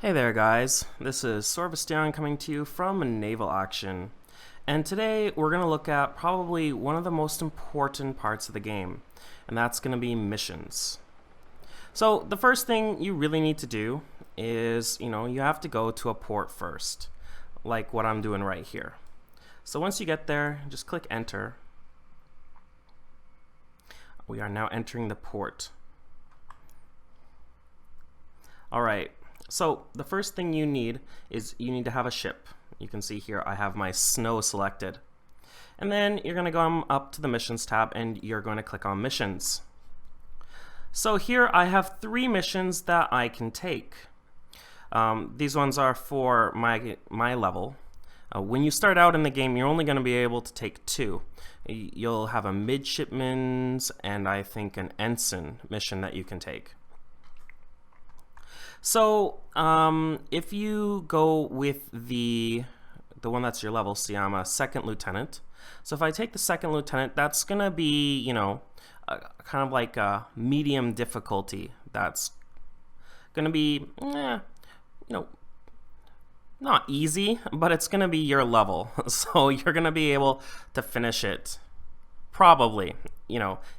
Hey there guys, this is Sorvesteon coming to you from Naval Action, and today we're going to look at probably one of the most important parts of the game, and that's going to be missions. So the first thing you really need to do is, you have to go to a port first, like what I'm doing right here. So once you get there, just click enter. We are now entering the port. Alright. So the first thing you need is you need to have a ship. You can see here I have my snow selected. And then you're going to go up to the missions tab and you're going to click on missions. So here I have 3 missions that I can take. These ones are for my level. When you start out in the game, you're only going to be able to take 2. You'll have a midshipman's and I think an ensign mission that you can take. So if you go with the one that's your level, see I'm a 2nd lieutenant. So if I take the 2nd lieutenant, that's gonna be, kind of like a medium difficulty. That's gonna be, not easy, but it's gonna be your level. So you're gonna be able to finish it, probably.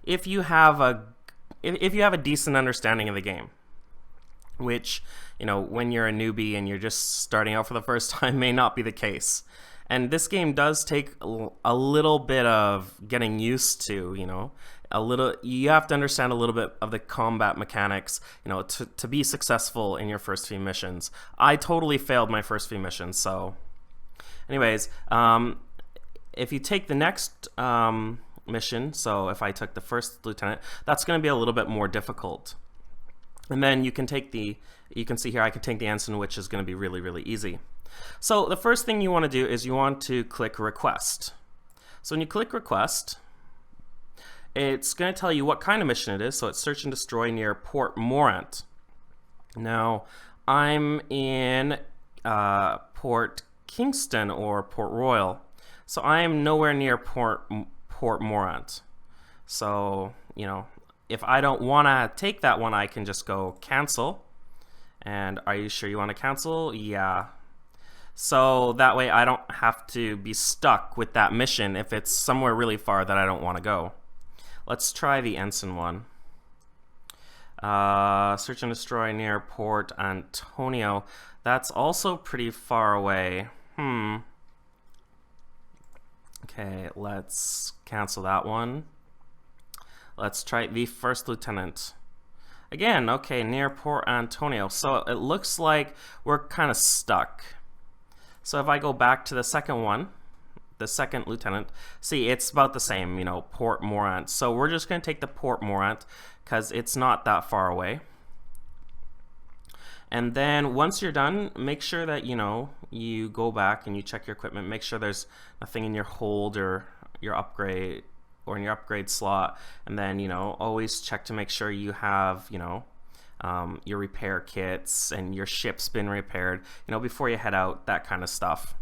If you have a decent understanding of the game. Which, when you're a newbie and you're just starting out for the first time may not be the case. And this game does take a little bit of getting used to, you have to understand a little bit of the combat mechanics, to be successful in your first few missions. I totally failed my first few missions, so anyways, if you take the next mission, so if I took the 1st lieutenant, that's going to be a little bit more difficult. And then you can take you can see here I can take the ensign, which is going to be really, really easy. So the first thing you want to do is you want to click request. So when you click request, it's going to tell you what kind of mission it is. So it's search and destroy near Port Morant. Now I'm in Port Kingston or Port Royal. So I am nowhere near Port Morant. So, if I don't want to take that one, I can just go cancel. And are you sure you want to cancel? Yeah. So that way I don't have to be stuck with that mission if it's somewhere really far that I don't want to go. Let's try the ensign one. Search and destroy near Port Antonio. That's also pretty far away. Okay, let's cancel that one. Let's try the 1st lieutenant. Again, okay, near Port Antonio. So it looks like we're kind of stuck. So if I go back to the 2nd one, the 2nd lieutenant, see, it's about the same, Port Morant. So we're just going to take the Port Morant because it's not that far away. And then once you're done, make sure that, you go back and you check your equipment. Make sure there's nothing in your hold or your upgrade or in your upgrade slot, and then always check to make sure you have your repair kits and your ship's been repaired before you head out, that kind of stuff.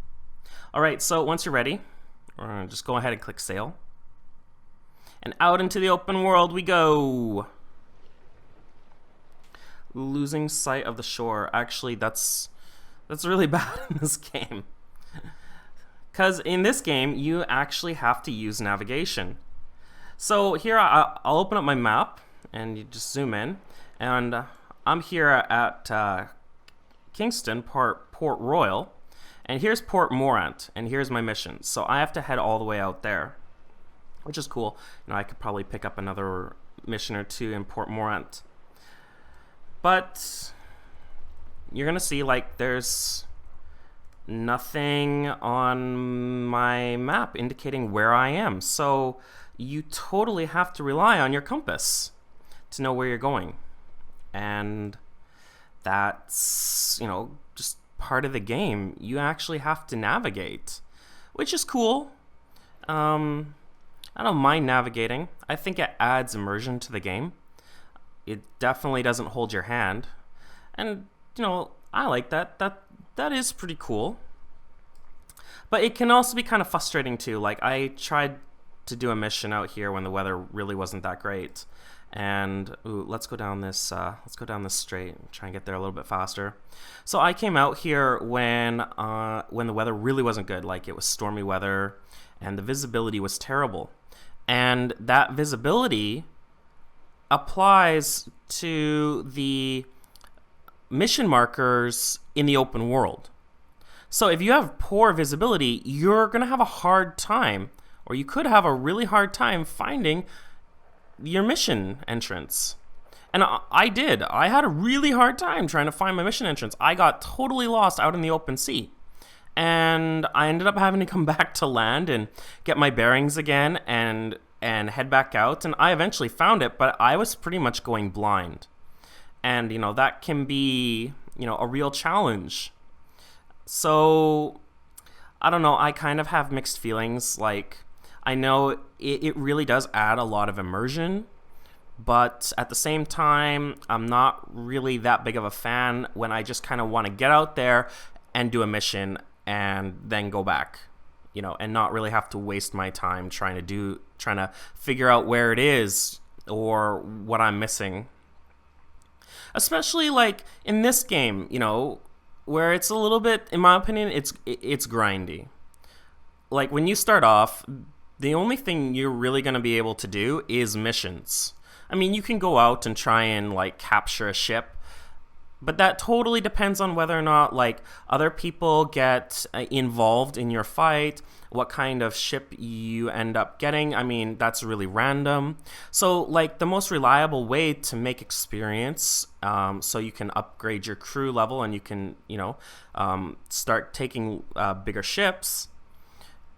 Alright, so once you're ready, just go ahead and click sail, and out into the open world we go. Losing sight of the shore. Actually, that's really bad in this game, because in this game you actually have to use navigation. So here I'll open up my map and you just zoom in, and I'm here at Kingston, Port Royal, and here's Port Morant, and here's my mission. So I have to head all the way out there, which is cool. I could probably pick up another mission or 2 in Port Morant, but you're gonna see like there's nothing on my map indicating where I am. So you totally have to rely on your compass to know where you're going. And that's, just part of the game. You actually have to navigate, which is cool. I don't mind navigating. I think it adds immersion to the game. It definitely doesn't hold your hand. And, I like that. That is pretty cool. But it can also be kind of frustrating too. Like I tried to do a mission out here when the weather really wasn't that great, And ooh, let's go down this straight. Try and get there a little bit faster. So I came out here when the weather really wasn't good, like it was stormy weather, and the visibility was terrible. And that visibility applies to the mission markers in the open world. So if you have poor visibility, you're going to have a hard time, or you could have a really hard time finding your mission entrance. And I did. I had a really hard time trying to find my mission entrance. I got totally lost out in the open sea. And I ended up having to come back to land and get my bearings again and head back out. And I eventually found it, but I was pretty much going blind. And, that can be, a real challenge. So, I don't know. I kind of have mixed feelings. Like, I know it really does add a lot of immersion, but at the same time, I'm not really that big of a fan when I just kind of want to get out there and do a mission and then go back, and not really have to waste my time trying to figure out where it is or what I'm missing. Especially like in this game, where it's a little bit, in my opinion, it's grindy. Like when you start off, the only thing you're really going to be able to do is missions. I mean, you can go out and try and like capture a ship, but that totally depends on whether or not like other people get involved in your fight, what kind of ship you end up getting. I mean, that's really random. So like the most reliable way to make experience, so you can upgrade your crew level and you can, start taking bigger ships,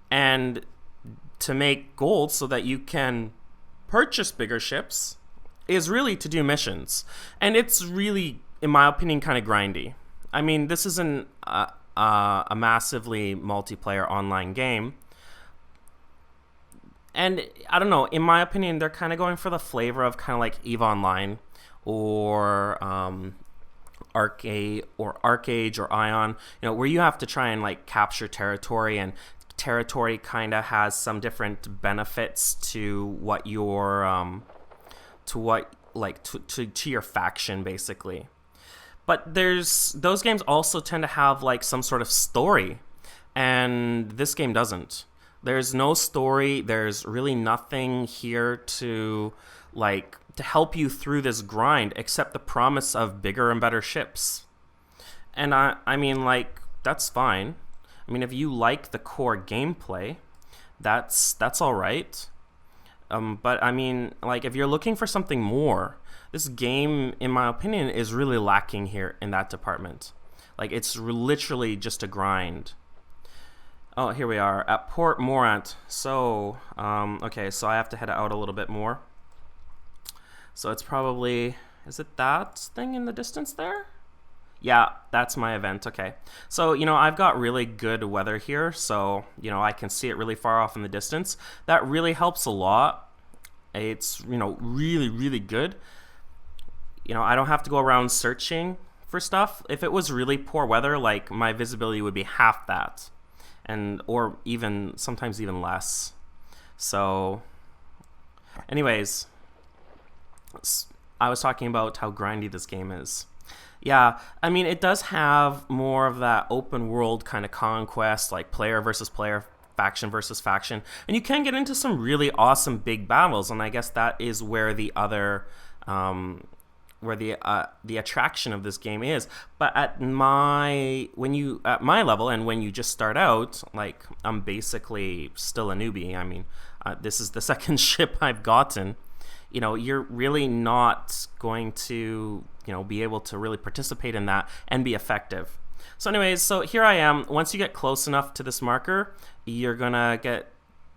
and to make gold so that you can purchase bigger ships, is really to do missions. And it's really, in my opinion, kind of grindy. I mean, this isn't a massively multiplayer online game. And I don't know, in my opinion, they're kind of going for the flavor of kind of like EVE Online or Arcade or Ion, where you have to try and like capture territory, and territory kind of has some different benefits to what your to your faction basically. But those games also tend to have like some sort of story, and this game doesn't. There's no story. There's really nothing here to help you through this grind except the promise of bigger and better ships. And I mean, like, that's fine. I mean, if you like the core gameplay, that's all right. But I mean, like, if you're looking for something more, this game, in my opinion, is really lacking here in that department. Like, it's literally just a grind. Oh, here we are at Port Morant. So, okay, so I have to head out a little bit more. So it's probably, is it that thing in the distance there? Yeah, that's my event. Okay. So, I've got really good weather here, so, I can see it really far off in the distance. That really helps a lot. It's, really, really good. I don't have to go around searching for stuff. If it was really poor weather, like, my visibility would be half that, or even sometimes even less. So, anyways, I was talking about how grindy this game is. Yeah, I mean, it does have more of that open world kind of conquest, like player versus player, faction versus faction, and you can get into some really awesome big battles. And I guess that is where the other, where the attraction of this game is. But at my level, and when you just start out, like, I'm basically still a newbie. I mean, this is the second ship I've gotten. You're really not going to, be able to really participate in that and be effective. So anyways, so here I am. Once you get close enough to this marker, you're going to get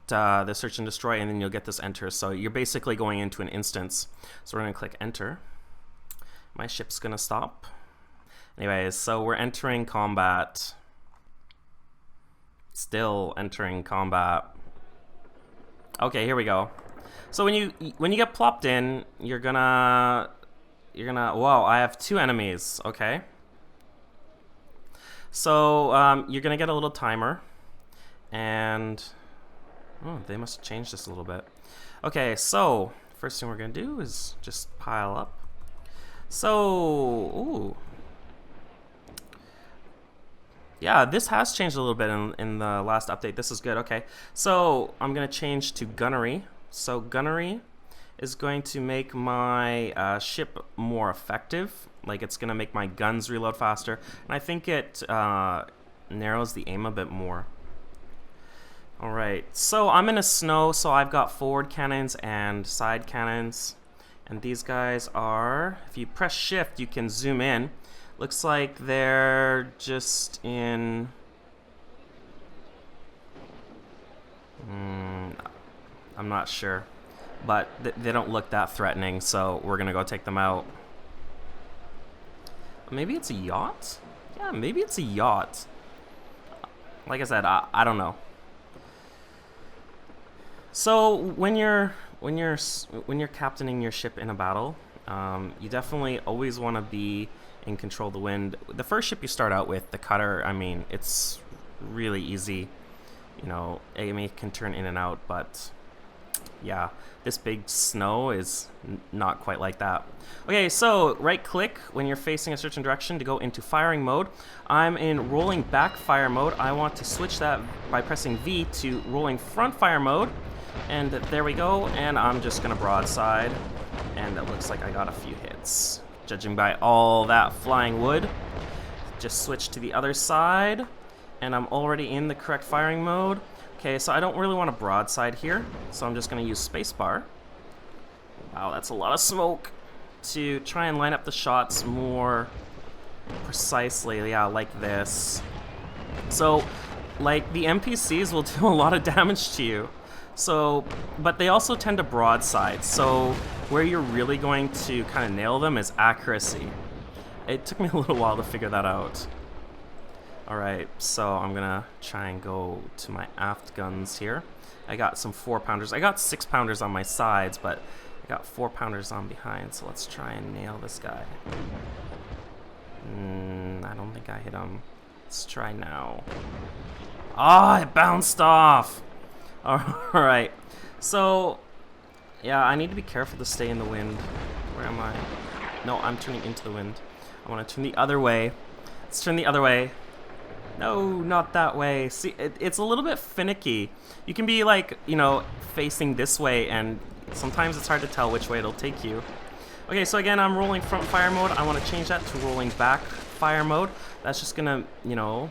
the search and destroy, and then you'll get this enter. So you're basically going into an instance. So we're going to click enter. My ship's going to stop. Anyways, so we're entering combat. Still entering combat. Okay, here we go. So when you get plopped in, you're gonna whoa, I have 2 enemies. Okay. So you're gonna get a little timer, and oh, they must have changed this a little bit. Okay, so first thing we're gonna do is just pile up. So, ooh. Yeah, this has changed a little bit in the last update. This is good. Okay, so I'm gonna change to gunnery. So gunnery is going to make my ship more effective. Like, it's gonna make my guns reload faster, and I think it narrows the aim a bit more. All right, so I'm in a snow, so I've got forward cannons and side cannons, and these guys are, if you press shift, you can zoom in. Looks like they're just in... I'm not sure. But they don't look that threatening, so we're gonna go take them out. Maybe it's a yacht? Yeah, maybe it's a yacht. Like I said, I don't know. So when you're captaining your ship in a battle, you definitely always want to be in control of the wind. The first ship you start out with, the cutter, I mean, it's really easy. You know, it can turn in and out, but yeah, this big snow is not quite like that. Okay, so right click when you're facing a certain direction to go into firing mode. I'm in rolling back fire mode. I want to switch that by pressing V to rolling front fire mode. And there we go, and I'm just gonna broadside, and it looks like I got a few hits. Judging by all that flying wood. Just switch to the other side, and I'm already in the correct firing mode. Okay, so I don't really want to broadside here, so I'm just gonna use spacebar. Wow, that's a lot of smoke. To try and line up the shots more precisely, yeah, like this. So, like, the NPCs will do a lot of damage to you. So, but they also tend to broadside, so where you're really going to kind of nail them is accuracy. It took me a little while to figure that out. Alright, so I'm gonna try and go to my aft guns here. I got some 4-pounders. I got 6-pounders on my sides, but I got 4-pounders on behind, so let's try and nail this guy. I don't think I hit him. Let's try now. Ah, it bounced off! Alright, so, yeah, I need to be careful to stay in the wind. Where am I? No, I'm turning into the wind. I want to turn the other way. Let's turn the other way. No, not that way. See, it's a little bit finicky. You can be, like, you know, facing this way, and sometimes it's hard to tell which way it'll take you. Okay, so again, I'm rolling front fire mode. I want to change that to rolling back fire mode. That's just gonna, you know,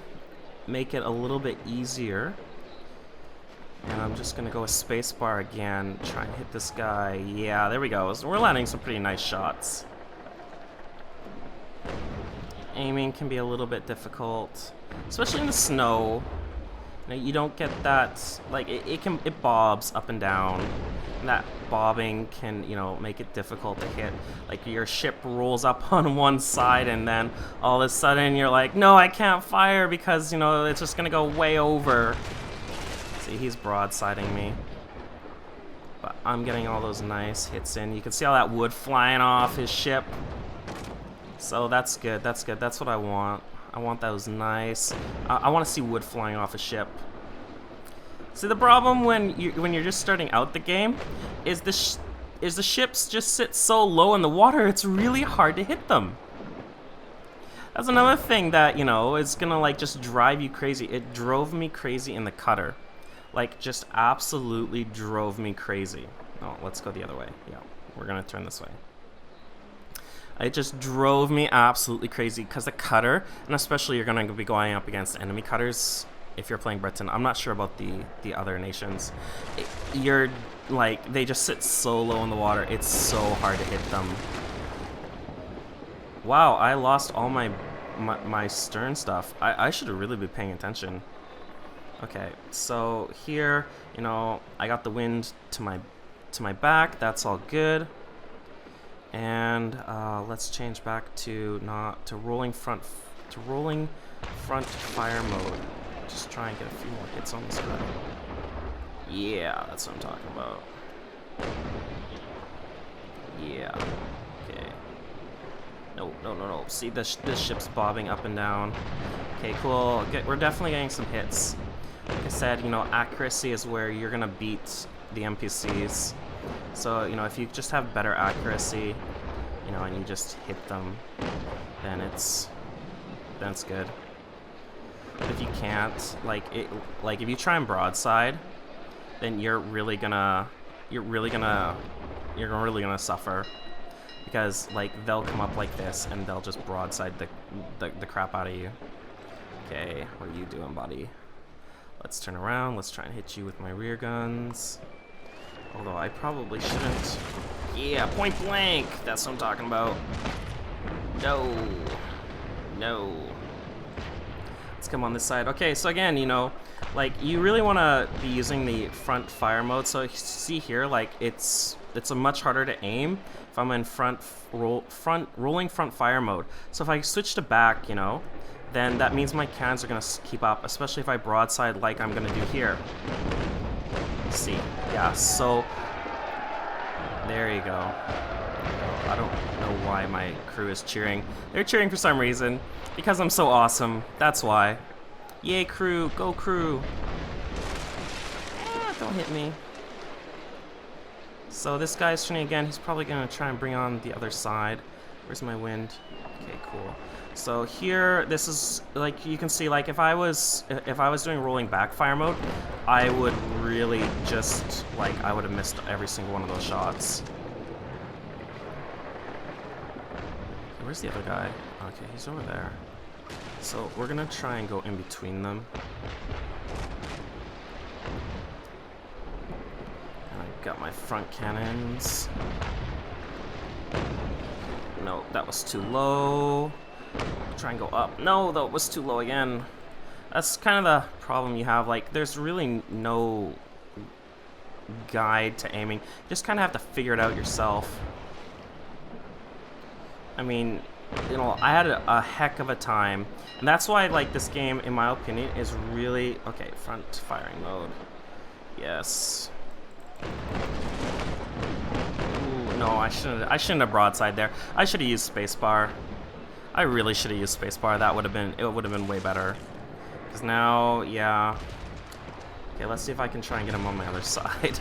make it a little bit easier. And I'm just gonna go with spacebar again, try and hit this guy. Yeah, there we go. So we're landing some pretty nice shots. Aiming can be a little bit difficult, especially in the snow. You know, you don't get that, like, it bobs up and down. And that bobbing can, you know, make it difficult to hit. Like, your ship rolls up on one side and then all of a sudden you're like, no, I can't fire because, you know, it's just gonna go way over. See, he's broadsiding me. But I'm getting all those nice hits in. You can see all that wood flying off his ship. So that's good, that's good. That's what I want. I want those nice. I want to see wood flying off a ship. See, the problem when you're just starting out the game is the ships just sit so low in the water, it's really hard to hit them. That's another thing that, you know, is gonna, like, just drive you crazy. It drove me crazy in the cutter. Like, just absolutely drove me crazy. Oh, let's go the other way. Yeah, we're gonna turn this way. It just drove me absolutely crazy because the cutter, and especially you're gonna be going up against enemy cutters if you're playing Britain. I'm not sure about the other nations. You're, like, they just sit so low in the water. It's so hard to hit them. Wow, I lost all my stern stuff. I should have really been paying attention. Okay, so here, you know, I got the wind to my back. That's all good. And let's change back to rolling front fire mode. Just try and get a few more hits on this guy. Yeah, that's what I'm talking about. Yeah. Okay. No. See, this ship's bobbing up and down. Okay, cool. We're definitely getting some hits. Like I said, you know, accuracy is where you're gonna beat the NPCs. So, you know, if you just have better accuracy, you know, and you just hit them, then it's good. If you can't, like if you try and broadside, then you're really gonna suffer, because like they'll come up like this and they'll just broadside the crap out of you. Okay, what are you doing, buddy? Let's turn around. Let's try and hit you with my rear guns. Although I probably shouldn't. Yeah, point blank. That's what I'm talking about. No. No. Let's come on this side. Okay, so again, you know, like you really want to be using the front fire mode. So you see here, like it's a much harder to aim if I'm in rolling front fire mode. So if I switch to back, you know, then that means my cannons are gonna keep up, especially if I broadside like I'm gonna do here. See, yeah. So there you go. I don't know why my crew is cheering. They're cheering for some reason. Because I'm so awesome. That's why. Yay, crew. Go, crew. Don't hit me. So this guy's turning again. He's probably going to try and bring on the other side. Where's my wind? Okay, cool. So here, this is, like, you can see, like, if I was doing rolling back fire mode, I would really just, like, I would have missed every single one of those shots. Where's the other guy? Okay, he's over there. So we're gonna try and go in between them. And I got my front cannons. No, that was too low. Try and go up. No, that was too low again. That's kind of the problem you have. Like, there's really no guide to aiming. You just kind of have to figure it out yourself. I mean, you know, I had a heck of a time, and that's why, like, this game, in my opinion, is really okay. Front firing mode, yes. Ooh, no, I shouldn't have broadside there. I should have used spacebar. I really should have used spacebar. That would have been way better. Because now, yeah. Okay, let's see if I can try and get him on my other side.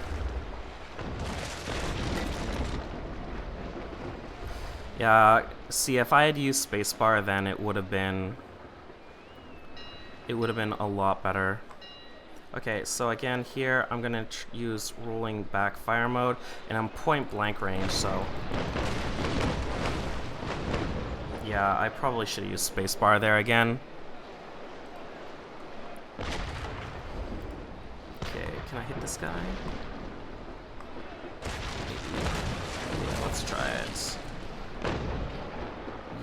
Yeah, see, if I had used spacebar, then it would have been a lot better. Okay, so again here I'm gonna use rolling back fire mode, and I'm point blank range. So yeah, I probably should have used spacebar there again. Okay, can I hit this guy? Yeah, let's try it.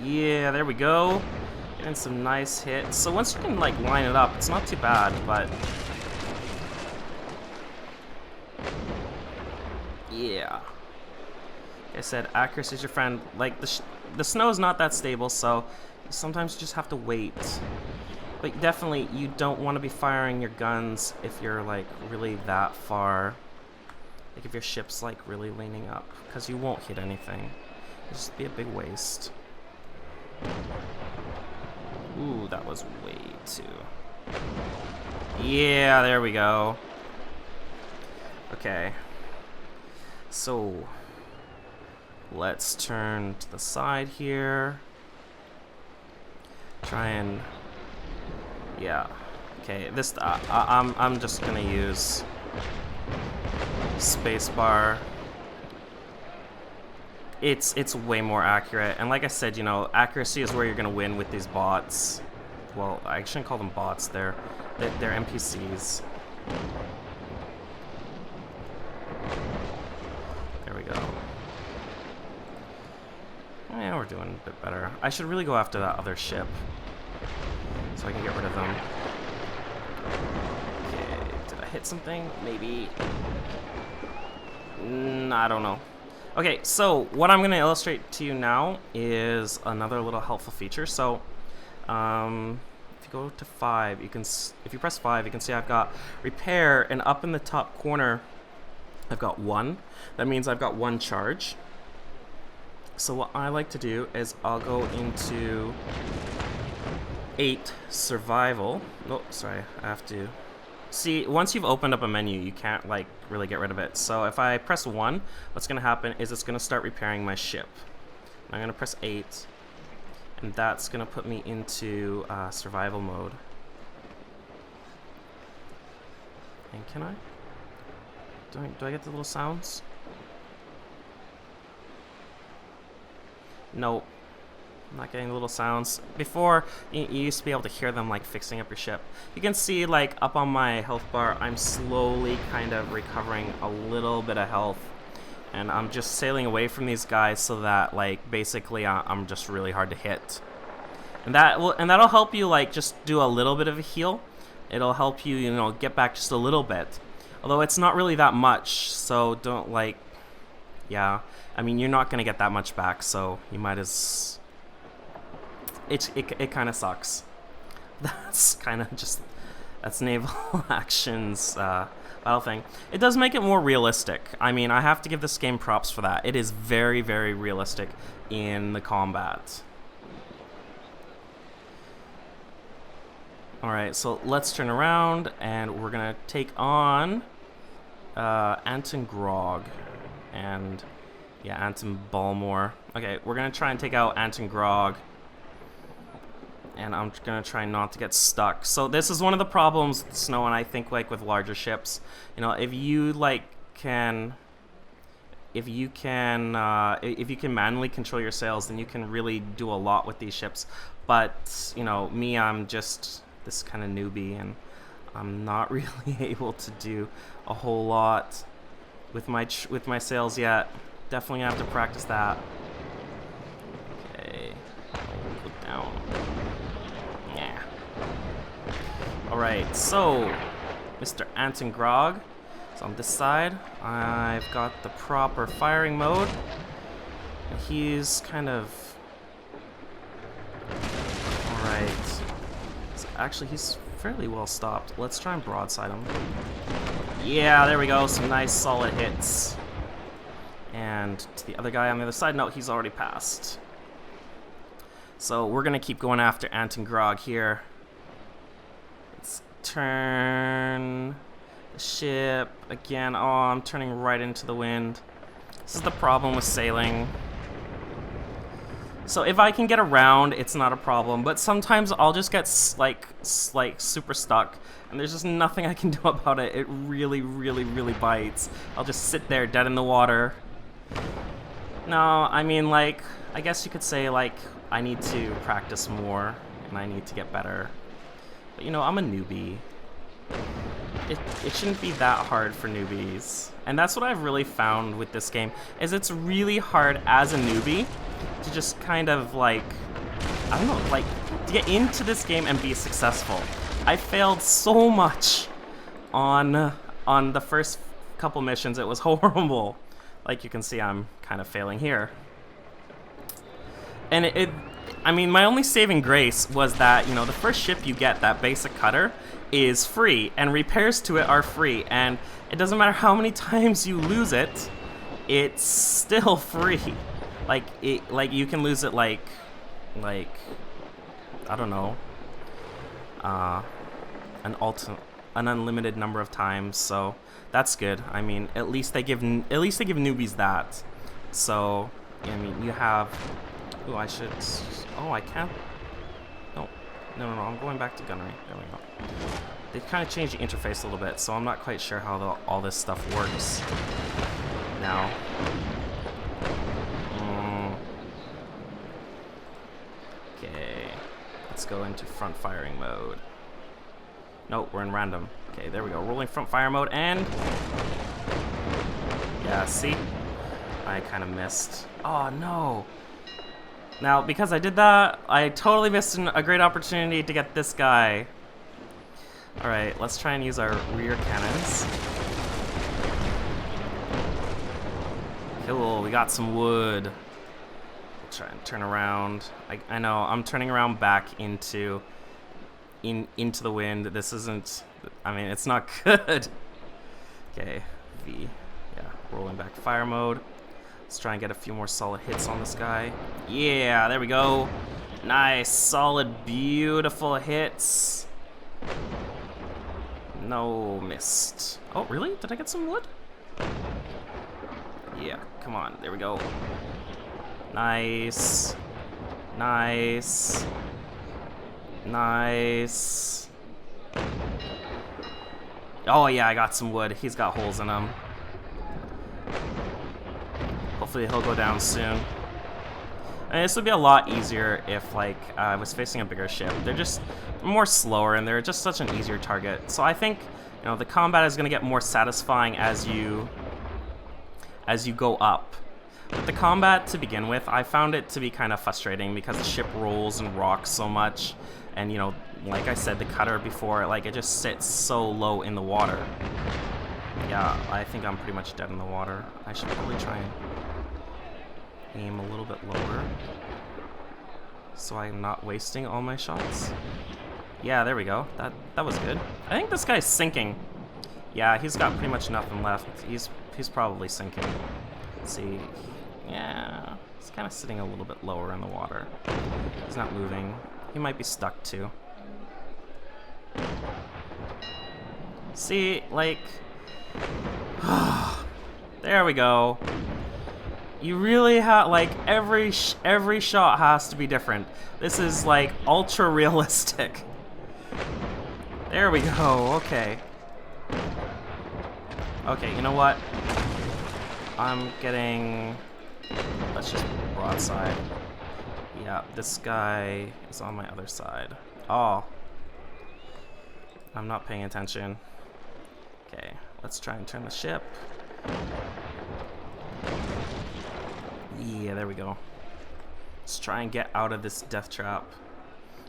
Yeah, there we go. Getting some nice hits. So once you can, like, line it up, it's not too bad, but yeah. Like I said, accuracy is your friend. Like, the snow is not that stable, so sometimes you just have to wait. But definitely, you don't want to be firing your guns if you're, like, really that far. Like, if your ship's, like, really leaning up, because you won't hit anything. It'll just be a big waste. Ooh, that was way too. Yeah, there we go. Okay. So, let's turn to the side here. Try and, yeah. Okay, this I'm just gonna use spacebar. It's way more accurate, and like I said, you know, accuracy is where you're gonna win with these bots. Well, I shouldn't call them bots. They're NPCs. There we go. Yeah, we're doing a bit better. I should really go after that other ship so I can get rid of them. Okay, did I hit something? Maybe. I don't know. Okay, so what I'm going to illustrate to you now is another little helpful feature. So, if you go to 5, you can, if you press 5, you can see I've got repair, and up in the top corner, I've got 1. That means I've got 1 charge. So what I like to do is I'll go into 8 survival. Oh, sorry, I have to See, once you've opened up a menu, you can't, like, really get rid of it. So if I press 1, what's going to happen is it's going to start repairing my ship. I'm going to press 8, and that's going to put me into survival mode. And can I? Do I get the little sounds? Nope. I'm not getting the little sounds. Before, you used to be able to hear them, like, fixing up your ship. You can see, like, up on my health bar, I'm slowly kind of recovering a little bit of health. And I'm just sailing away from these guys so that, like, basically I'm just really hard to hit. And that'll help you, like, just do a little bit of a heal. It'll help you, you know, get back just a little bit. Although it's not really that much, so don't, like... Yeah, I mean, you're not going to get that much back, so you might as... It kind of sucks. That's kind of just... That's Naval Action's battle thing. It does make it more realistic. I mean, I have to give this game props for that. It is very, very realistic in the combat. Alright, so let's turn around, and we're going to take on Anton Grog. And, yeah, Anton Balmore. Okay, we're going to try and take out Anton Grog. And I'm gonna try not to get stuck. So this is one of the problems with snow, and I think like with larger ships, you know, if you can manually control your sails, then you can really do a lot with these ships. But you know, me, I'm just this kind of newbie, and I'm not really able to do a whole lot with my sails yet. Definitely have to practice that. Okay, go down. Alright, so Mr. Anton Grog is on this side. I've got the proper firing mode. And he's kind of... Alright. So actually, he's fairly well stopped. Let's try and broadside him. Yeah, there we go. Some nice solid hits. And to the other guy on the other side, no, he's already passed. So we're going to keep going after Anton Grog here. Let's turn the ship again. Oh, I'm turning right into the wind. This is the problem with sailing. So if I can get around, it's not a problem. But sometimes I'll just get like super stuck, and there's just nothing I can do about it. It really, really, really bites. I'll just sit there dead in the water. No, I mean, like, I guess you could say, like, I need to practice more, and I need to get better. But, you know, I'm a newbie. It shouldn't be that hard for newbies. And that's what I've really found with this game, is it's really hard as a newbie to just kind of, like, I don't know, like, to get into this game and be successful. I failed so much on the first couple missions. It was horrible. Like you can see, I'm kind of failing here. And I mean, my only saving grace was that, you know, the first ship you get, that basic cutter, is free, and repairs to it are free, and it doesn't matter how many times you lose it, it's still free. Like you can lose it like I don't know, an unlimited number of times. So that's good. I mean, at least they give newbies that. So I mean, you have. Oh, I should. Oh, I can't. No, I'm going back to gunnery. There we go. They've kind of changed the interface a little bit, so I'm not quite sure how all this stuff works now. Okay, let's go into front firing mode. No, we're in random. Okay, there we go. Rolling front fire mode, and yeah, see, I kind of missed. Oh no. Now, because I did that, I totally missed a great opportunity to get this guy. Alright, let's try and use our rear cannons. Cool, we got some wood. We'll try and turn around. I know, I'm turning around back into the wind. This isn't, I mean, it's not good. Okay, V. Yeah, rolling back fire mode. Let's try and get a few more solid hits on this guy. Yeah, there we go. Nice, solid, beautiful hits. No, missed. Oh, really? Did I get some wood? Yeah, come on. There we go. Nice. Nice. Nice. Oh, yeah, I got some wood. He's got holes in him. Hopefully he'll go down soon. And this would be a lot easier if, like, I was facing a bigger ship. They're just more slower, and they're just such an easier target. So I think, you know, the combat is going to get more satisfying as you go up. But the combat, to begin with, I found it to be kind of frustrating because the ship rolls and rocks so much. And, you know, like I said, the cutter before, like, it just sits so low in the water. Yeah, I think I'm pretty much dead in the water. I should probably try and aim a little bit lower so I'm not wasting all my shots. Yeah, there we go. That was good. I think this guy's sinking. Yeah, he's got pretty much nothing left. He's probably sinking. Let's see. Yeah, he's kind of sitting a little bit lower in the water. He's not moving. He might be stuck too. See, like, there we go. You really have, like, every shot has to be different. This is, like, ultra realistic. There we go. Okay. Okay, you know what? I'm getting... Let's just broadside. Yeah, this guy is on my other side. Oh. I'm not paying attention. Okay, let's try and turn the ship. Yeah, there we go. Let's try and get out of this death trap.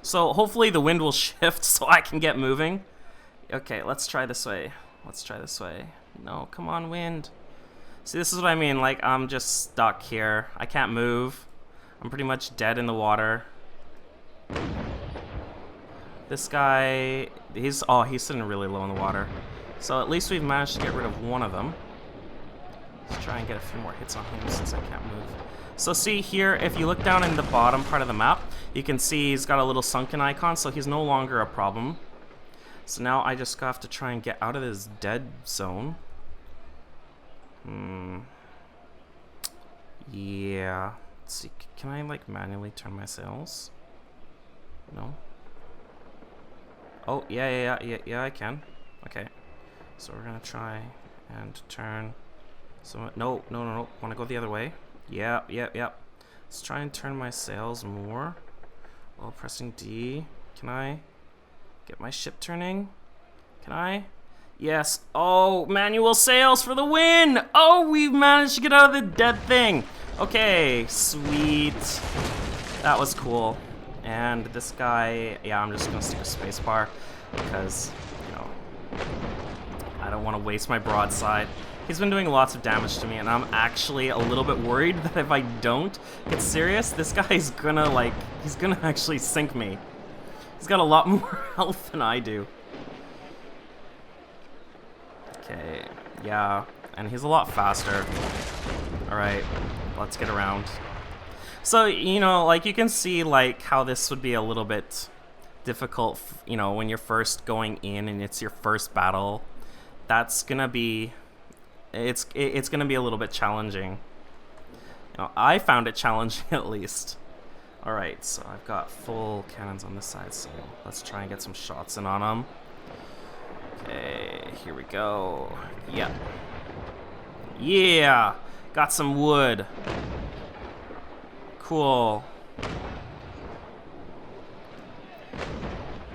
So hopefully the wind will shift so I can get moving. Okay, let's try this way. Let's try this way. No, come on, wind. See, this is what I mean. Like, I'm just stuck here. I can't move. I'm pretty much dead in the water. This guy, he's sitting really low in the water. So at least we've managed to get rid of one of them. Let's try and get a few more hits on him since I can't move. So see here, if you look down in the bottom part of the map, you can see he's got a little sunken icon, so he's no longer a problem. So now I just have to try and get out of this dead zone. Yeah. Let's see, can I, like, manually turn my sails? No? Oh, yeah, I can. Okay. So we're gonna try and turn. So, no. Wanna go the other way? Yeah. Let's try and turn my sails more while pressing D. Can I get my ship turning? Can I? Yes. Oh, manual sails for the win! Oh, we've managed to get out of the dead thing. Okay, sweet. That was cool. And this guy, yeah, I'm just gonna stick with spacebar because, you know, I don't want to waste my broadside. He's been doing lots of damage to me, and I'm actually a little bit worried that if I don't get serious, this guy's gonna, like, he's gonna actually sink me. He's got a lot more health than I do. Okay, yeah, and he's a lot faster. Alright, let's get around. So, you know, like, you can see, like, how this would be a little bit difficult, you know, when you're first going in and it's your first battle. That's gonna be, it's gonna be a little bit challenging. You know, I found it challenging at least. Alright, so I've got full cannons on this side, so let's try and get some shots in on them. Okay, here we go. Yeah. Yeah! Got some wood. Cool.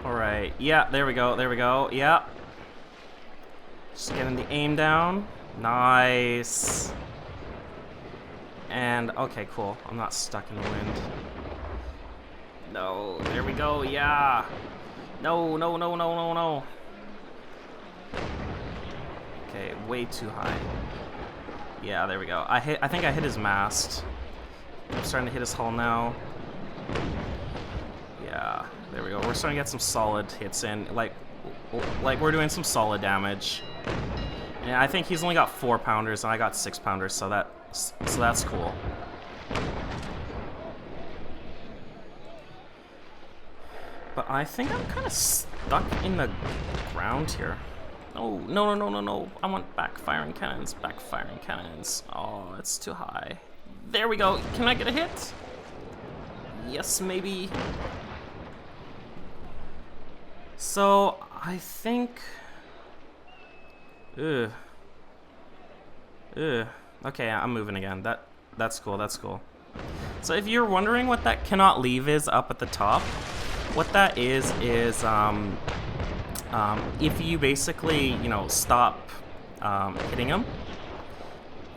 Alright, yeah, there we go, yeah. Just getting the aim down. Nice. And, okay, cool. I'm not stuck in the wind. No, there we go, yeah. No. Okay, way too high. Yeah, there we go. I think I hit his mast. I'm starting to hit his hull now. Yeah, there we go. We're starting to get some solid hits in. Like we're doing some solid damage. And I think he's only got 4-pounders and I got 6-pounders, so that's cool. But I think I'm kind of stuck in the ground here. Oh, no, no, no, no, no. I want backfiring cannons, backfiring cannons. Oh, it's too high. There we go. Can I get a hit? Yes, maybe. So, I think... Ugh. Ugh. Okay, I'm moving again. That's cool, that's cool. So if you're wondering what that cannot leave is up at the top, what that is if you basically, you know, stop hitting them,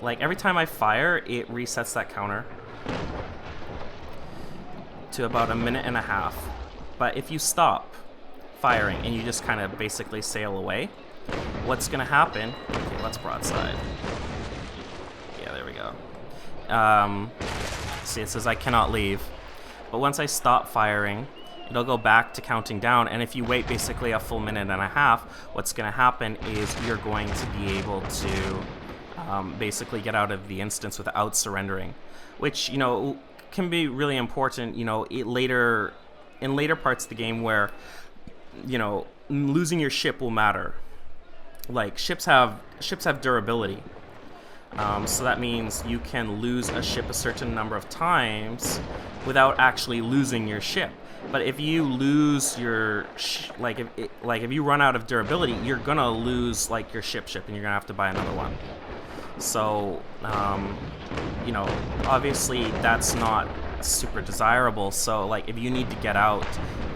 like every time I fire, it resets that counter to about 1.5 minutes. But if you stop firing and you just kind of basically sail away, what's gonna happen? Okay, let's broadside. Yeah, there we go. See, it says I cannot leave. But once I stop firing, it'll go back to counting down, and if you wait basically a full 1.5 minutes, what's going to happen is you're going to be able to basically get out of the instance without surrendering, which, you know, can be really important, you know, in later parts of the game where, you know, losing your ship will matter. Like, ships have durability. So that means you can lose a ship a certain number of times without actually losing your ship. But if you lose your if you run out of durability, you're gonna lose like your ship, and you're gonna have to buy another one. So you know, obviously that's not super desirable. So like if you need to get out,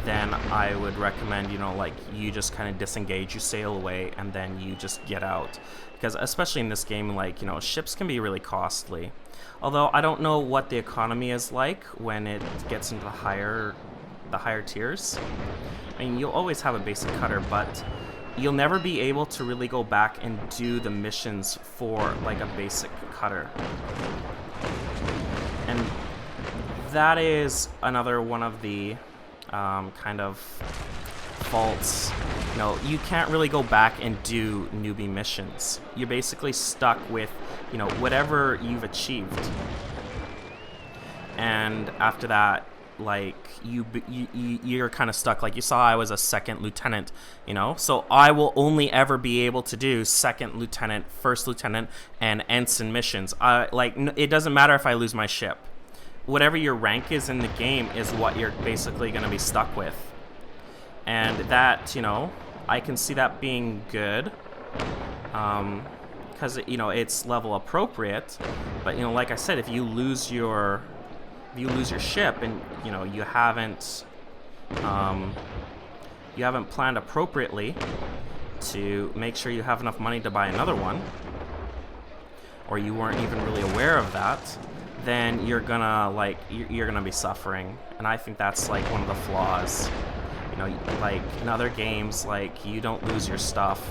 then I would recommend, you know, like you just kind of disengage, you sail away, and then you just get out. Because especially in this game, like, you know, ships can be really costly. Although I don't know what the economy is like when it gets into the higher tiers. I mean, you'll always have a basic cutter, but you'll never be able to really go back and do the missions for like a basic cutter. And that is another one of the kind of faults. You know, you can't really go back and do newbie missions. You're basically stuck with, you know, whatever you've achieved. And after that, like, you're kind of stuck. Like you saw, I was a second lieutenant, you know? So I will only ever be able to do second lieutenant, first lieutenant, and ensign missions. It doesn't matter if I lose my ship. Whatever your rank is in the game is what you're basically going to be stuck with. And that, you know, I can see that being good, because, you know, it's level appropriate. But, you know, like I said, if you lose your ship and, you know, you haven't planned appropriately to make sure you have enough money to buy another one, or you weren't even really aware of that, then you're gonna be suffering. And I think that's like one of the flaws. You know, like in other games, like you don't lose your stuff,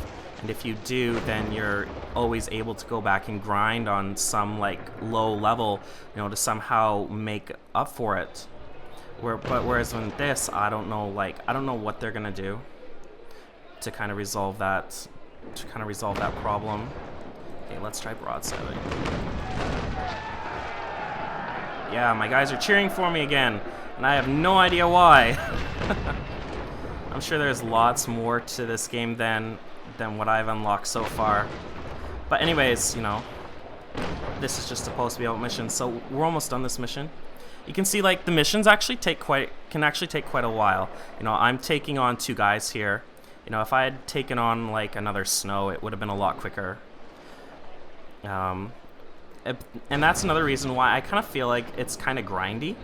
and if you do, then you're always able to go back and grind on some like low level, you know, to somehow make up for it. Whereas in this, I don't know what they're gonna do to kind of resolve that problem. Okay, let's try broadsiding. Yeah, my guys are cheering for me again, and I have no idea why. I'm sure there's lots more to this game than what I've unlocked so far. But anyways, you know, this is just supposed to be about missions, so we're almost done this mission. You can see, like, the missions can actually take quite a while. You know, I'm taking on 2 guys here. You know, if I had taken on like another snow, it would have been a lot quicker. And that's another reason why I kind of feel like it's kind of grindy.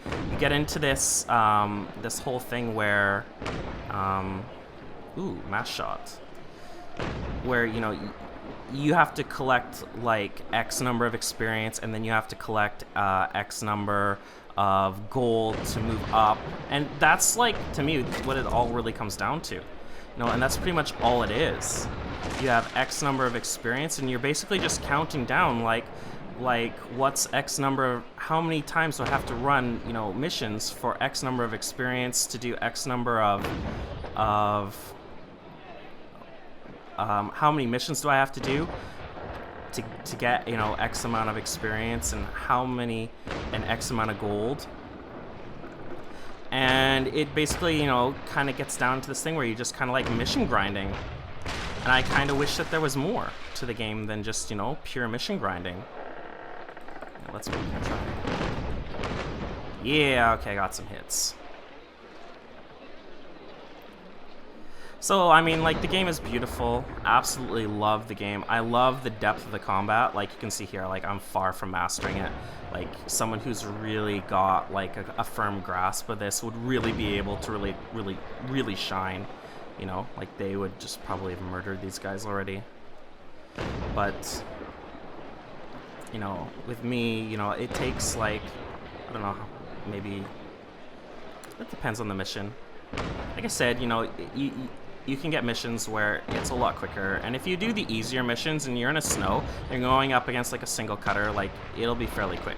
You get into this this whole thing where, mass shot, where, you know, you have to collect like X number of experience, and then you have to collect X number of gold to move up, and that's, like, to me, what it all really comes down to. You know, and that's pretty much all it is. You have X number of experience, and you're basically just counting down, like what's X number of, how many times do I have to run, you know, missions for X number of experience to do X number of how many missions do I have to do to get, you know, X amount of experience, and and X amount of gold. And it basically, you know, kind of gets down to this thing where you just kind of like mission grinding. And I kind of wish that there was more to the game than just, you know, pure mission grinding. Yeah, let's try. Yeah, okay, I got some hits. So, I mean, like, the game is beautiful. Absolutely love the game. I love the depth of the combat. Like, you can see here, like, I'm far from mastering it. Like, someone who's really got, like, a firm grasp of this would really be able to really shine. You know, like, they would just probably have murdered these guys already. But, you know, with me, you know, it takes, like, I don't know, maybe, it depends on the mission. Like I said, you know, you can get missions where it's a lot quicker, and if you do the easier missions and you're in a snow and going up against like a single cutter, like, it'll be fairly quick.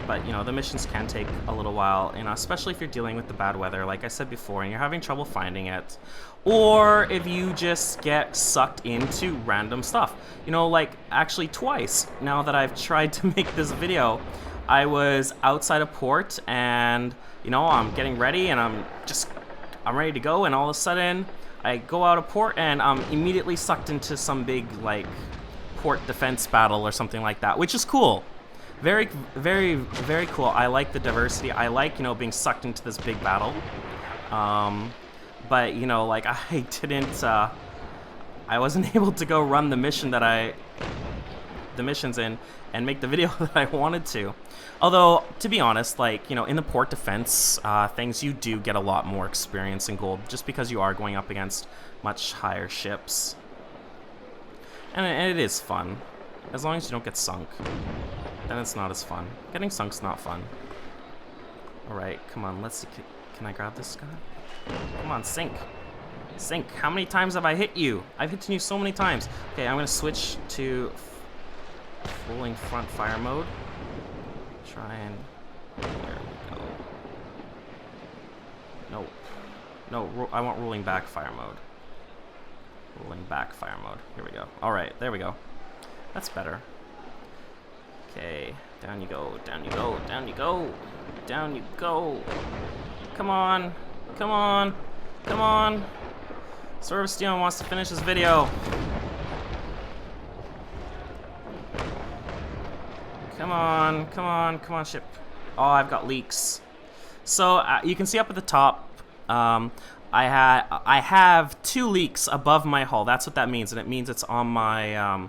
But, you know, the missions can take a little while, you know, especially if you're dealing with the bad weather, like I said before, and you're having trouble finding it. Or if you just get sucked into random stuff. You know, like, actually twice, now that I've tried to make this video, I was outside a port, and, you know, I'm getting ready, and I'm ready to go, and all of a sudden, I go out of port, and I'm immediately sucked into some big, like, port defense battle or something like that, which is cool. Very, very, very cool. I like the diversity. I like, you know, being sucked into this big battle. But, you know, like, I didn't, I wasn't able to go run the mission that the missions in and make the video that I wanted to. Although, to be honest, like, you know, in the port defense things, you do get a lot more experience in gold just because you are going up against much higher ships. And it is fun. As long as you don't get sunk, then it's not as fun. Getting sunk's not fun. Alright, come on, let's see. Can I grab this guy? Come on, sink. Sink. How many times have I hit you? I've hit you so many times. Okay, I'm going to switch to rolling front fire mode. Try and... There we go. No. No, I want rolling back fire mode. Rolling back fire mode. Here we go. Alright, there we go. That's better. Okay, down you go, down you go, down you go, down you go. Come on, come on, come on. Sorvesteon wants to finish this video. Come on, come on, come on, ship. Oh, I've got leaks. So you can see up at the top, I have 2 leaks above my hull. That's what that means, and it means it's on my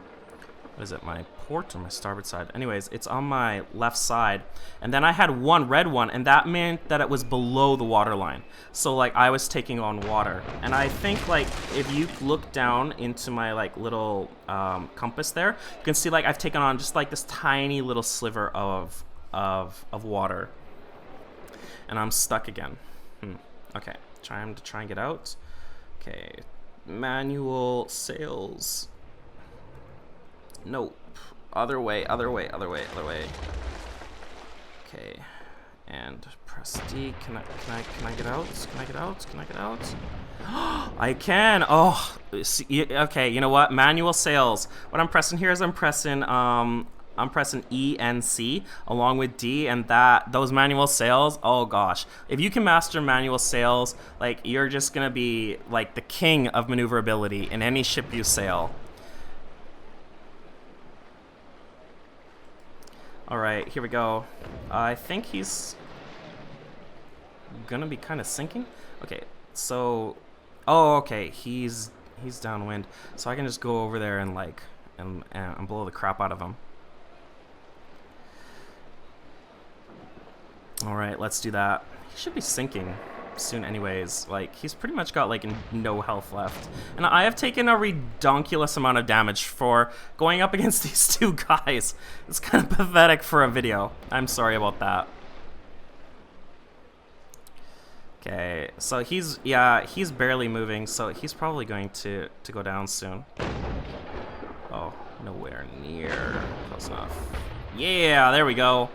what is it, my port or my starboard side? Anyways, it's on my left side. And then I had 1 red one, and that meant that it was below the water line. So, like, I was taking on water. And I think, like, if you look down into my, like, little compass there, you can see, like, I've taken on just, like, this tiny little sliver of water. And I'm stuck again. Okay, try and get out. Okay, manual sails. Nope. Other way, other way, other way, other way. Okay. And press D. Can I get out? Can I get out? Can I get out? I can. Oh. Okay, you know what? Manual sails. What I'm pressing here is I'm pressing E and C along with D, and those manual sails, oh gosh. If you can master manual sails, like, you're just gonna be like the king of maneuverability in any ship you sail. Alright, here we go. I think he's gonna be kind of sinking. Okay, so... Oh, okay, he's downwind. So I can just go over there and, like, and blow the crap out of him. Alright, let's do that. He should be sinking soon anyways. Like, he's pretty much got, like, no health left. And I have taken a redonkulous amount of damage for going up against these 2 guys. It's kind of pathetic for a video. I'm sorry about that. Okay, so he's barely moving, so he's probably going to go down soon. Oh, nowhere near. Close enough. Yeah, there we go.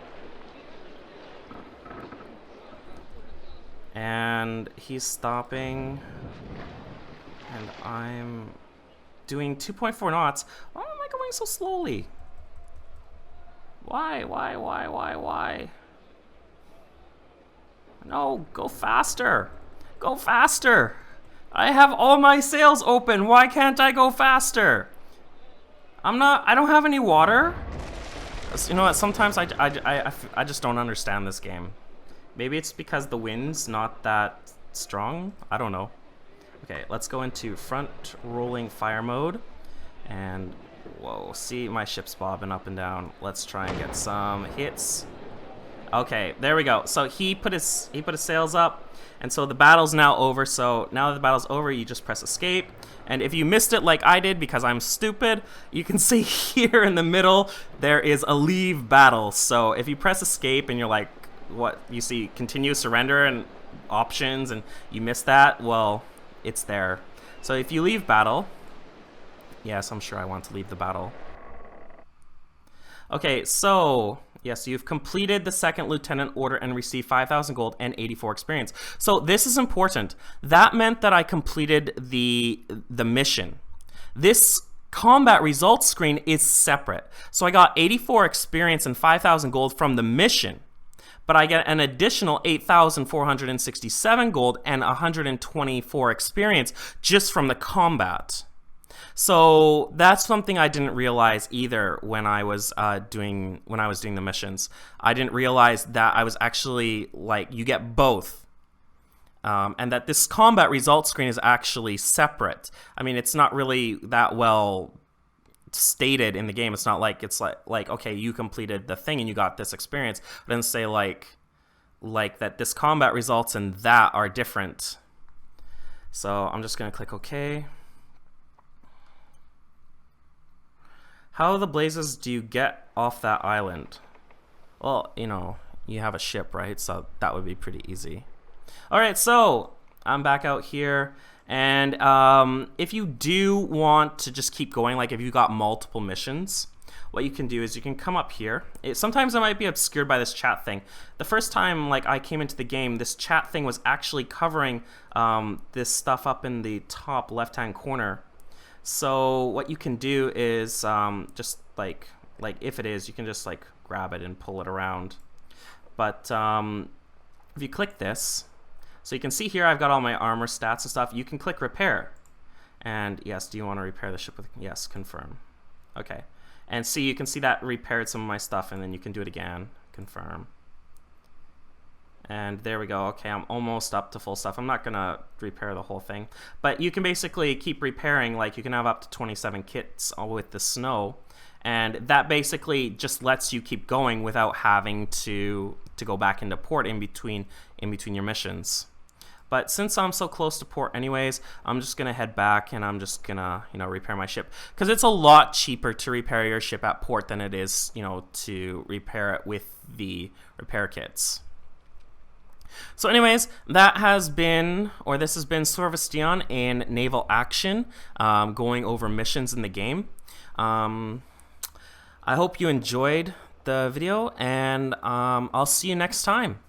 And he's stopping, and I'm doing 2.4 knots. Why am I going so slowly? Why? No, go faster. Go faster. I have all my sails open. Why can't I go faster? I don't have any water. You know what? Sometimes I just don't understand this game. Maybe it's because the wind's not that strong. I don't know. Okay, let's go into front rolling fire mode. And whoa, see, my ship's bobbing up and down. Let's try and get some hits. Okay, there we go. So he put his sails up, and so the battle's now over. So now that the battle's over, you just press escape. And if you missed it like I did because I'm stupid, you can see here in the middle there is a leave battle. So if you press escape and you're like, what, you see continue surrender and options, and you miss that, well, it's there. So if you leave battle, yes, I'm sure I want to leave the battle. Okay, so yes, you've completed the second lieutenant order and received 5,000 gold and 84 experience. So this is important. That meant that I completed the mission. This combat results screen is separate. So I got 84 experience and 5,000 gold from the mission, but I get an additional 8,467 gold and 124 experience just from the combat. So that's something I didn't realize either when I was doing the missions. I didn't realize that I was actually, like, you get both, and that this combat results screen is actually separate. I mean, it's not really that well stated in the game. It's not like it's like okay, you completed the thing and you got this experience, but then say like that this combat results and that are different. So I'm just gonna click OK. How the blazes do you get off that island? Well, you know, you have a ship, right? So that would be pretty easy. All right, so I'm back out here. And if you do want to just keep going, like if you got multiple missions, what you can do is you can come up here. Sometimes it might be obscured by this chat thing. The first time like I came into the game, this chat thing was actually covering this stuff up in the top left-hand corner. So what you can do is just like if it is, you can just like grab it and pull it around. But if you click this, so you can see here I've got all my armor stats and stuff. You can click repair. And yes, do you want to repair the ship with, yes, confirm. Okay. And see, you can see that repaired some of my stuff, and then you can do it again, confirm. And there we go. Okay, I'm almost up to full stuff. I'm not gonna repair the whole thing, but you can basically keep repairing. Like you can have up to 27 kits with the snow, and that basically just lets you keep going without having to go back into port in between your missions. But since I'm so close to port anyways, I'm just gonna head back and I'm just gonna, you know, repair my ship, because it's a lot cheaper to repair your ship at port than it is, you know, to repair it with the repair kits. So anyways, this has been Sorvesteon in Naval Action, going over missions in the game. I hope you enjoyed the video, and I'll see you next time.